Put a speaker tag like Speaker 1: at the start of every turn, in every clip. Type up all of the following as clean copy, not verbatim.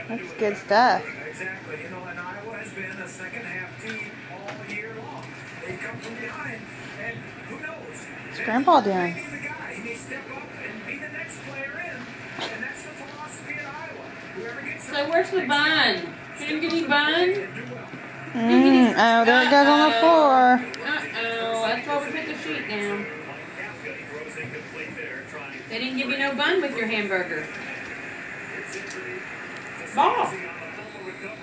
Speaker 1: That's good stuff.
Speaker 2: Exactly. You know, and Iowa has been a second half team all year long. They come from behind, and who knows?
Speaker 1: What's Grandpa doing?
Speaker 2: He may step up and be the next player in, and that's the philosophy at Iowa. Whoever gets
Speaker 3: So where's the bun? Can you get any bun?
Speaker 1: Oh, there it goes on the floor.
Speaker 3: Uh-oh, that's why we put the sheet down. They didn't give you no bun with your hamburger. Ball.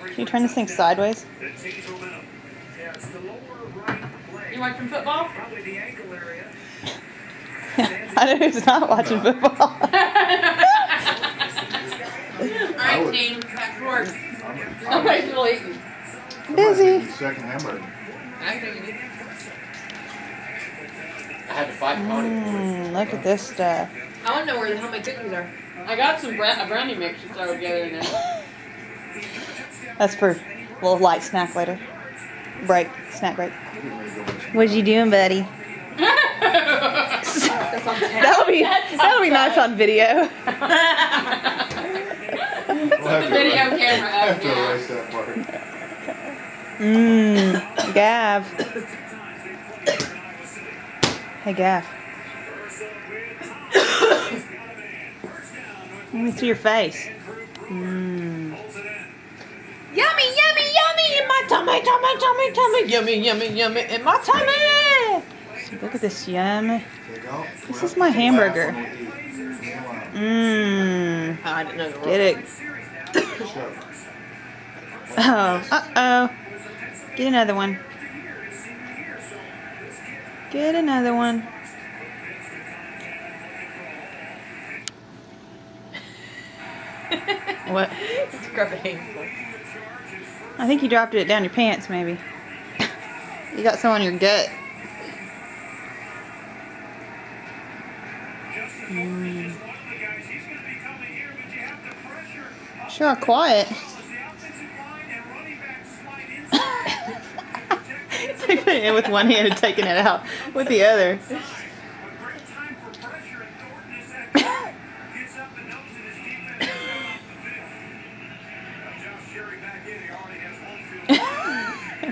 Speaker 1: Can you turn this thing sideways?
Speaker 3: You watching football?
Speaker 1: I know who's not watching football.
Speaker 3: Alright, team, back to work. Somebody's still eating.
Speaker 1: Busy.
Speaker 4: Second hamburger.
Speaker 3: I
Speaker 5: had to fight Connie.
Speaker 1: Look at this stuff.
Speaker 3: want to know where the hell my cookies are. I got some a brownie mix to throw together in there.
Speaker 1: That's for a little light snack later. Break. Snack break. What you doing, buddy? That'll be nice on video.
Speaker 3: The video camera up
Speaker 4: Have to
Speaker 3: now.
Speaker 4: erase that part.
Speaker 1: Gav. Hey, Gav. Let me see your face.
Speaker 3: Yummy, yummy, yummy in my tummy, tummy, tummy, tummy. Yummy, yummy, yummy in my tummy.
Speaker 1: Look at this yum.
Speaker 4: This
Speaker 1: is my hamburger.
Speaker 3: I didn't know the
Speaker 1: Get it. Oh, uh-oh. Get another one. Get another one. What?
Speaker 3: Scrub a handful.
Speaker 1: I think you dropped it down your pants, maybe. You got some on your gut. Sure, quiet. Taking it in with one hand and taking it out with the other.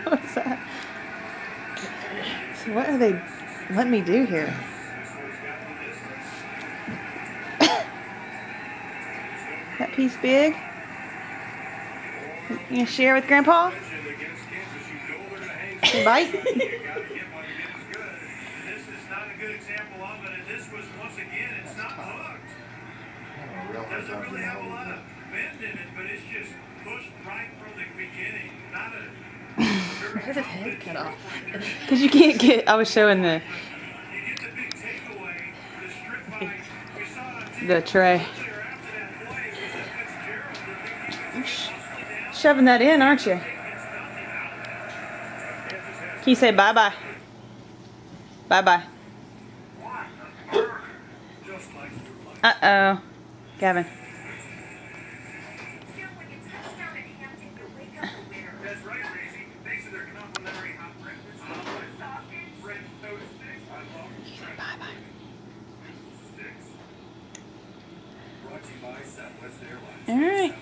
Speaker 1: What's that? So what are they letting me do here? That piece big? You gonna share with Grandpa? Say bite?
Speaker 2: This is not a good example of it, and this was once again, it's not hooked. Doesn't really have a lot of bend in it, but it's just pushed right from the beginning. Not a.
Speaker 3: Why did his head cut off?
Speaker 1: Because you can't get. I was showing the tray. Shoving that in, aren't you? Can you say bye-bye? Bye-bye. Uh-oh. Gavin. Bye-bye. All right.